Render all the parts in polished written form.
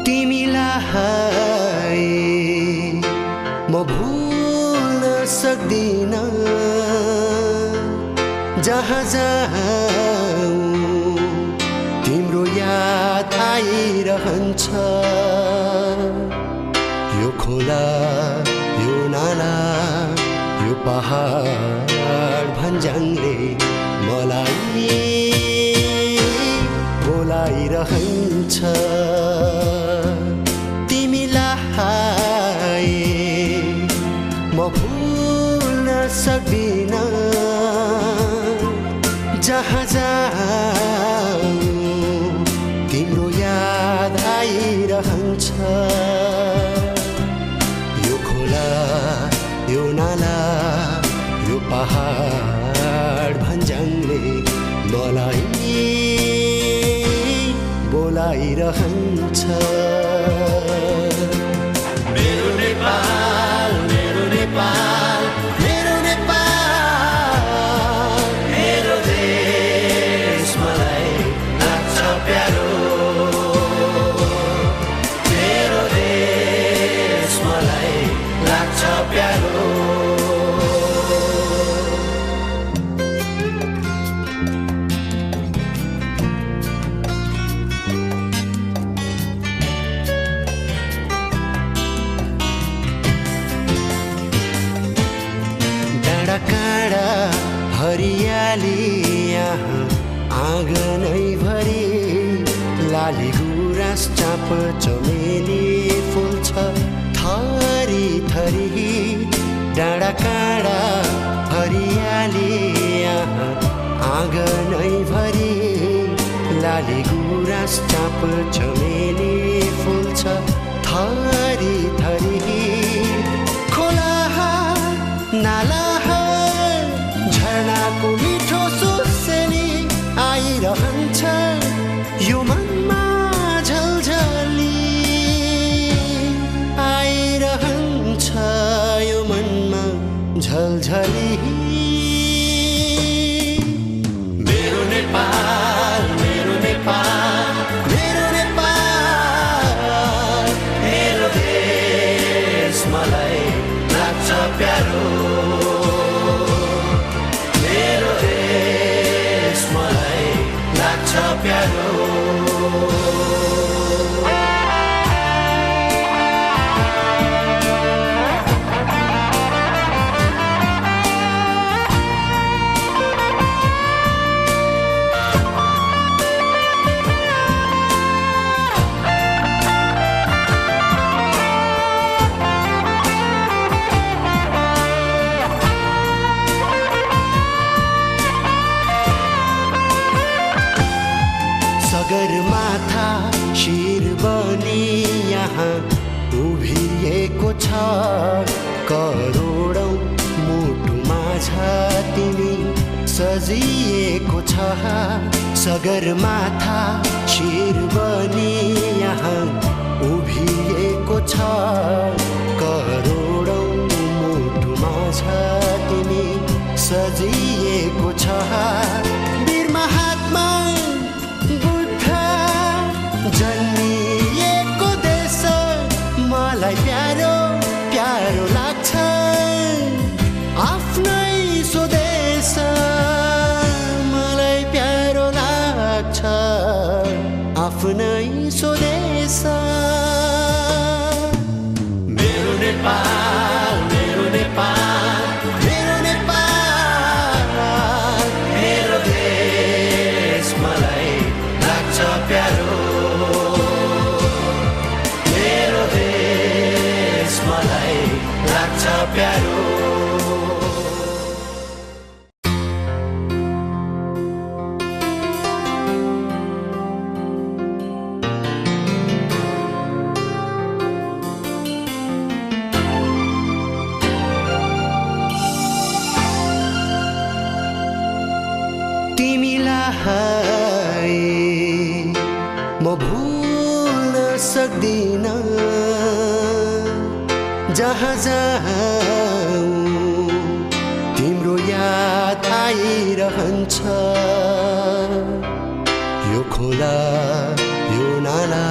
तिमीलाई म भुल्न सक्दिन जहाँ जाऊँ तिम्रो याद आइरहन्छ यो खोला यो नाला यो पहाड भन्ज्याङले मलाई बोलाइरहन्छ तिमीलाई म भुल्न सक्दिन जहाँ जाऊँ तिम्रो याद आइरहन्छ यो खोला यो नाला यो पहाड भन्ज्याङले मलाई बोलाइरहन्छ मेरो नेपाल मेरो नेपाल मेरो नेपाल मेरो देश मलाई लाग्छ प्यारो मेरो देश मलाई लाग्छ प्यारो काँडा हरियाली यहाँ आँगनै भरि लाली गुराँस चाँप चमेली फुल्छ थरी थरी डाँडा काँडा हरियाली यहाँ आँगनै भरि लाली गुराँस चाँप चमेली फुल्छ थरी थरी खोला नाला झरनाको मिठो सुसेनी आइरहन्छ यो मनमा झलझली आइरहन्छ यो मनमा झलझली मेरो नेपाल मेरो नेपाल मेरो नेपाल मेरो देश मलाई लाग्छ प्यारो प्यारो सगरमाथा शिर बनी यहाँ उभिएको छ करोडौं मुटुमा छ तिमी सजिएको छ सगरमाथा शिर बनी यहाँ उभिएको छ करोडौं मुटुमा छ तिमी सजिएको छ वीर महात्मा जन्मिएको देश मलाई प्यारो प्यारो लाग्छ आफ्नै स्वदेश मलाई प्यारो लाग्छ आफ्नै स्वदेश मेरो नेपाल मेरो नेपाल मेरो नेपाल मेरो देश मलाई लाग्छ प्यारो प्यारो तिमीलाई म भुल्न सक्दिन जहाँ जाऊँ तिम्रो याद आइरहन्छ यो खोला यो नाला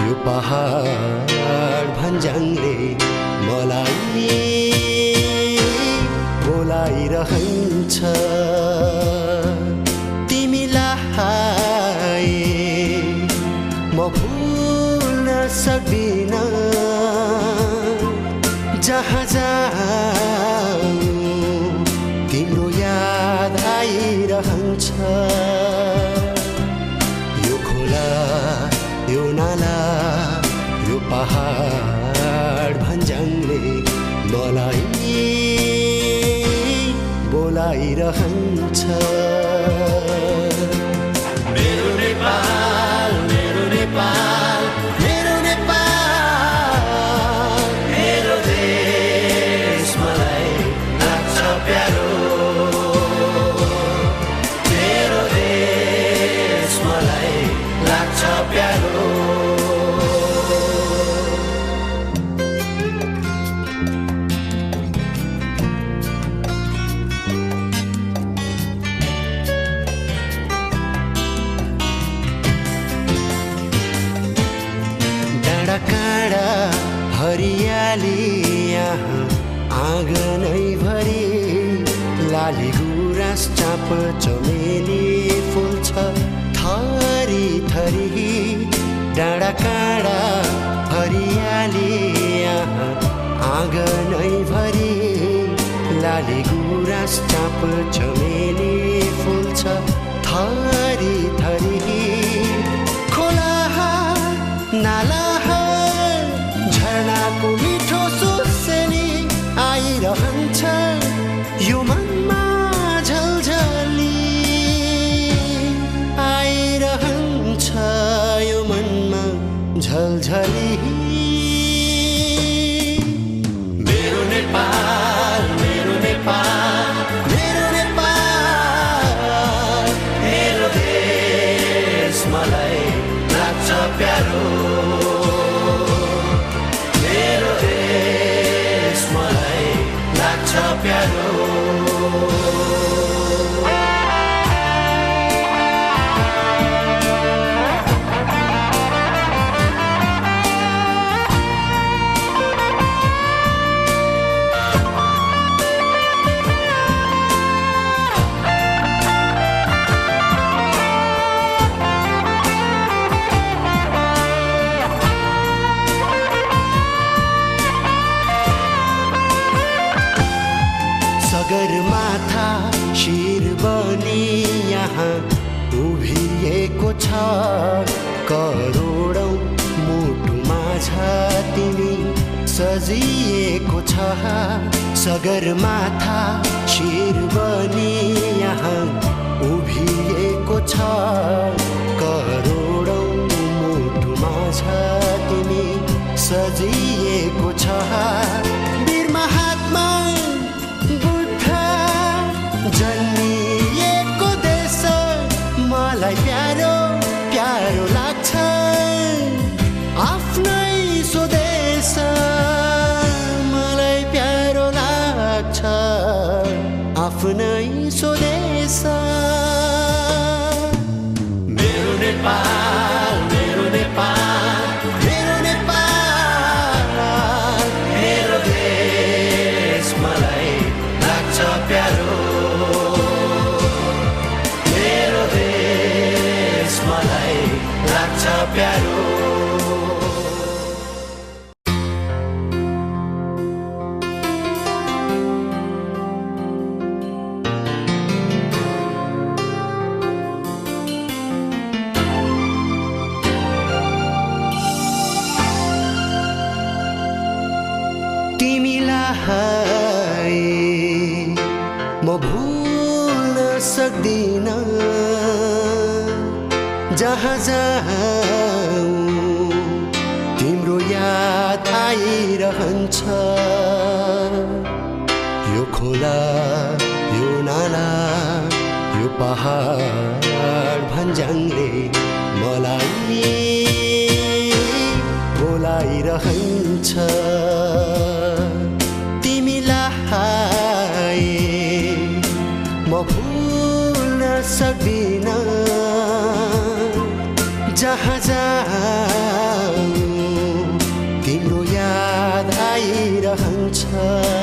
यो पहाड भन्ज्याङले मलाई बोलाइरहन्छ तिमीलाई म भुल्न सक्दिन जहाँ जाऊँ तिम्रो याद आइरहन्छ यो खोला यो नाला यो पहाड भन्ज्याङले मलाई बोलाइरहन्छ मेरो नेपाल मेरो नेपाल मेरो नेपाल मेरो देश मलाई लाग्छ प्यारो मेरो देश मलाई लाग्छ प्यारो काँडा हरियाली यहाँ आँगनै भरि लाली गुराँस चाँप चमेली फुल्छ थरी थरी डाँडा काँडा हरियाली यहाँ आँगनै भरि लाली गुराँस चाँप चमेली फुल्छ थरी थरी खोला नाला झरनाको मिठो सुसेनी आइरहन्छ यो मनमा झलझली आइरहन्छ यो मनमा झलझली मेरो नेपाल मेरो नेपाल मेरो नेपाल मेरो देश मलाई लाग्छ प्यारो प्यारो सगरमाथा शिर बनी यहाँ उभिएको छ करोडौं मुटुमा छ तिमी सजिएको छ सगरमाथा शिर बनी यहाँ उभिएको छ करोडौं मुटुमा छ तिमी सजिएको छ वीर महात्मा जन्मिएको देश मलाई प्यारो प्यारो लाग्छ आफ्नै स्वदेश मलाई प्यारो लाग्छ आफ्नै स्वदेश मेरो नेपाल मेरो नेपाल मेरो नेपाल मेरो देश मलाई लाग्छ प्यारो प्यारो तिमीलाई म भुल्न सक्दिन जहाँ जाऊँ तिम्रो याद आइरहन्छ यो खोला यो नाला यो पहाड भन्ज्याङले मलाई बोलाइरहन्छ तिमीलाई म भुल्न सक्दिन जहाँ जाऊँ छ